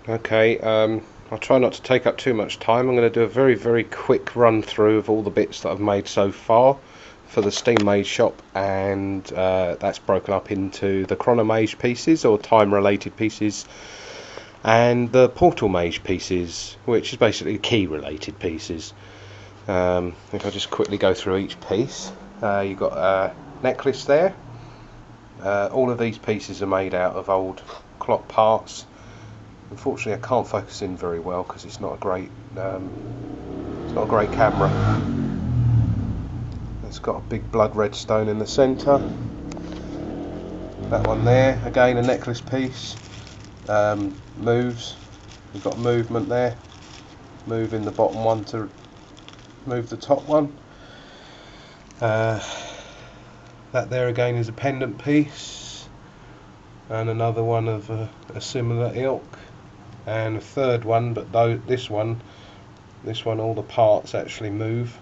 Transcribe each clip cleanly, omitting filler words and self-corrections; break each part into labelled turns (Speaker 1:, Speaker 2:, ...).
Speaker 1: Okay, I'll try not to take up too much time. I'm going to do a very quick run through of all the bits that I've made so far for the SteamMage shop, and that's broken up into the ChronoMage pieces, or time related pieces, and the PortalMage pieces, which is basically key related pieces. If I just quickly go through each piece, you've got a necklace there. All of these pieces are made out of old clock parts. Unfortunately, I can't focus in very well because it's not a great camera. It's got a big blood red stone in the centre. That one there, again a necklace piece. Moves. You've got movement there. Moving the bottom one to move the top one. That there again is a pendant piece, and another one of a similar ilk. And a third one, but though this one all the parts actually move,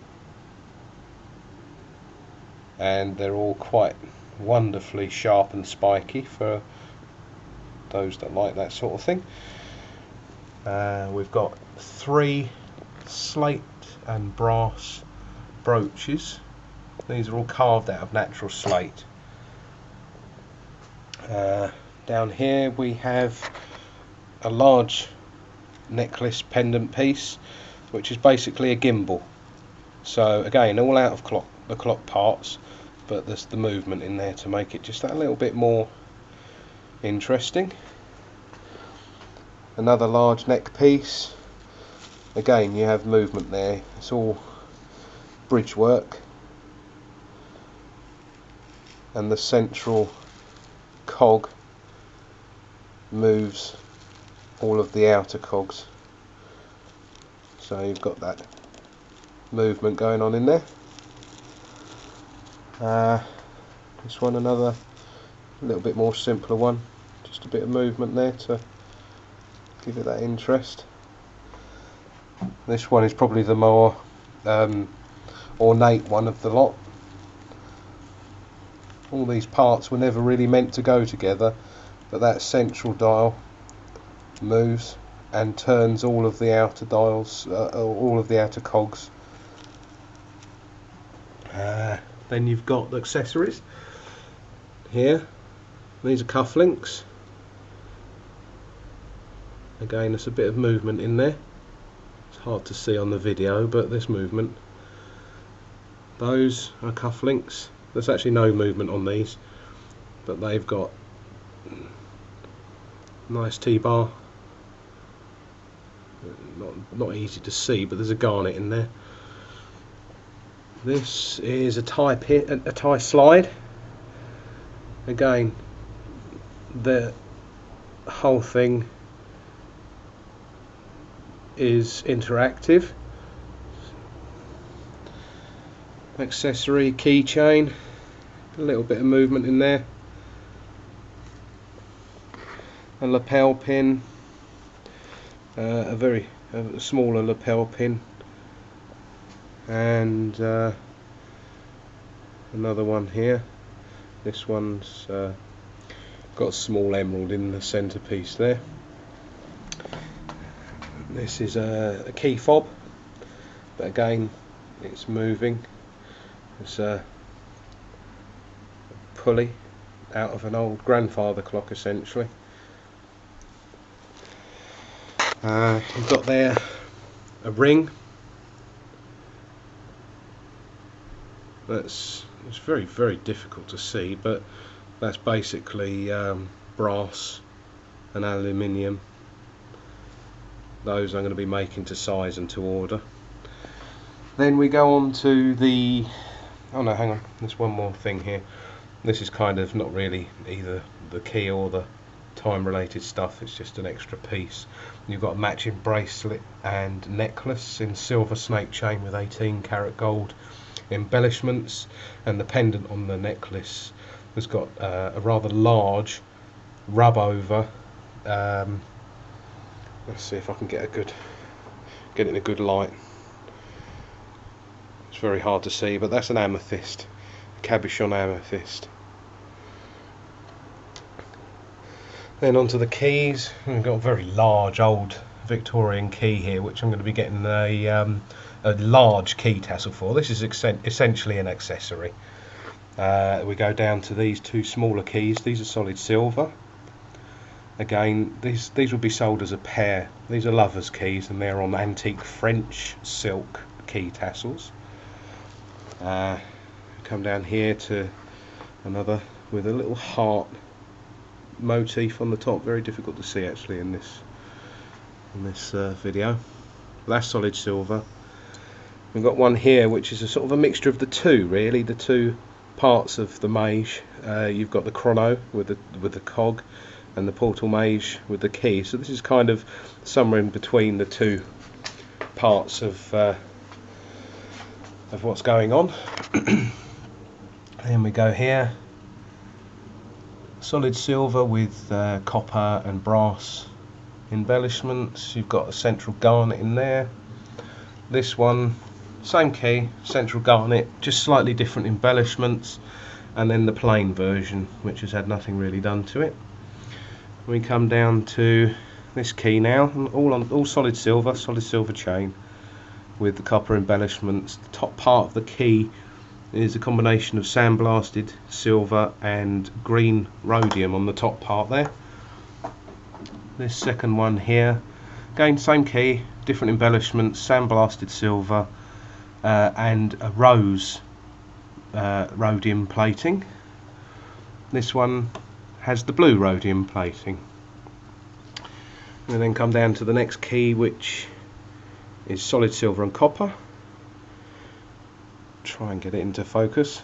Speaker 1: and they're all quite wonderfully sharp and spiky for those that like that sort of thing. We've got 3 slate and brass brooches. These are all carved out of natural slate. Down here we have a large necklace pendant piece, which is basically a gimbal. So again, all out of the clock parts, but there's the movement in there to make it just that little bit more interesting. Another large neck piece. Again, you have movement there. It's all bridge work, and the central cog moves all of the outer cogs, so you've got that movement going on in there. This one, another little bit more simpler one, just a bit of movement there to give it that interest. This one is probably the more ornate one of the lot. All these parts were never really meant to go together, but that central dial moves and turns all of the outer dials, all of the outer cogs. Then you've got the accessories here. These are cufflinks. Again, there's a bit of movement in there. It's hard to see on the video, but there's movement. Those are cufflinks. There's actually no movement on these, but they've got nice T-bar. Not easy to see, but there's a garnet in there. This is a tie pin, a tie slide. Again, the whole thing is interactive. Accessory keychain, a little bit of movement in there. A lapel pin, a smaller lapel pin, and another one here. This one's got a small emerald in the centerpiece there. This is a key fob, but again it's moving. It's a pulley out of an old grandfather clock, essentially. You've got there a ring. It's very difficult to see, but that's basically brass and aluminium. Those I'm going to be making to size and to order. Then we go on to the, oh no, hang on, there's one more thing here. This is kind of not really either the key or the time related stuff, it's just an extra piece. You've got a matching bracelet and necklace in silver snake chain with 18-karat gold embellishments, and the pendant on the necklace has got a rather large rub over. Let's see if I can get it in a good light. It's very hard to see, but that's an amethyst, cabochon amethyst. Then onto the keys. We've got a very large old Victorian key here, which I'm going to be getting a large key tassel for. This is essentially an accessory. We go down to these two smaller keys. These are solid silver. Again, these will be sold as a pair. These are lovers keys, and they're on antique French silk key tassels. Come down here to another with a little heart motif on the top. Very difficult to see actually in this video. That's solid silver. We've got one here which is a sort of a mixture of the two, really, the two parts of the mage. You've got the chrono with the cog, and the PortalMage with the key. So this is kind of somewhere in between the two parts of what's going on. Then we go here, solid silver with copper and brass embellishments. You've got a central garnet in there. This one, same key, central garnet, just slightly different embellishments, and then the plain version, which has had nothing really done to it. We come down to this key now, all solid silver chain with the copper embellishments. The top part of the key is a combination of sandblasted silver and green rhodium on the top part there. This second one here, again same key, different embellishments, sandblasted silver and a rose rhodium plating. This one has the blue rhodium plating. And then come down to the next key, which is solid silver and copper. Try and get it into focus.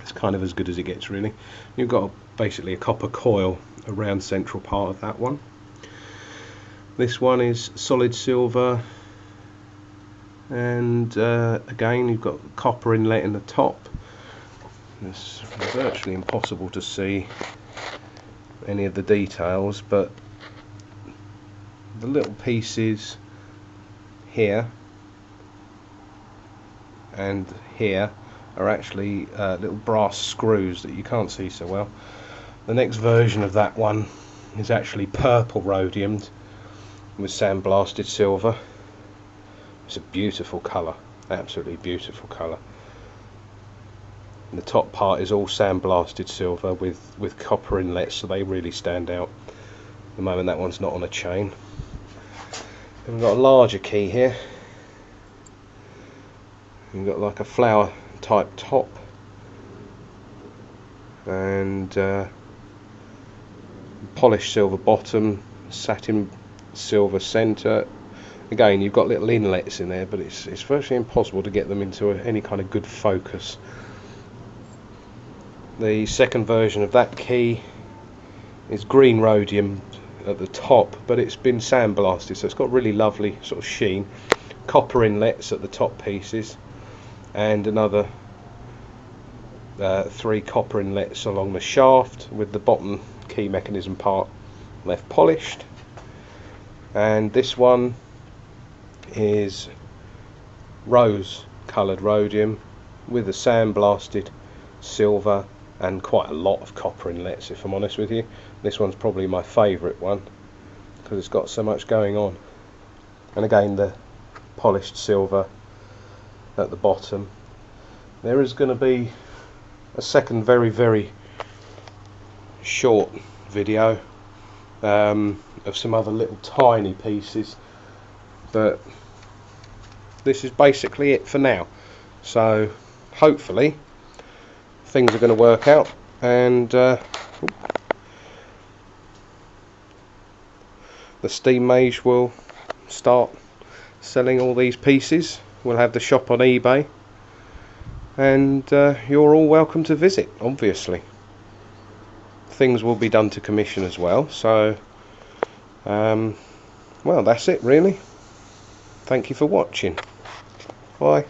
Speaker 1: It's kind of as good as it gets, really. You've got basically a copper coil around central part of that one. This one is solid silver, and again you've got copper inlet in the top. It's virtually impossible to see any of the details, but the little pieces here and here are actually little brass screws that you can't see so well. The next version of that one is actually purple rhodiumed with sandblasted silver. It's a beautiful colour, absolutely beautiful colour. And the top part is all sandblasted silver with copper inlets, so they really stand out. At the moment that one's not on a chain. And we've got a larger key here. You've got like a flower type top and polished silver bottom, satin silver centre. Again, you've got little inlets in there, but it's virtually impossible to get them into any kind of good focus. The second version of that key is green rhodium at the top, but it's been sandblasted, so it's got really lovely sort of sheen. Copper inlets at the top pieces, and another 3 copper inlets along the shaft, with the bottom key mechanism part left polished. And this one is rose coloured rhodium with a sandblasted silver and quite a lot of copper inlets, if I'm honest with you. This one's probably my favourite one because it's got so much going on. And again, the polished silver at the bottom. There is going to be a second very short video of some other little tiny pieces, but this is basically it for now. So hopefully things are going to work out, and the SteamMage will start selling all these pieces. We'll have the shop on eBay, and you're all welcome to visit. Obviously things will be done to commission as well, so well, that's it really. Thank you for watching. Bye.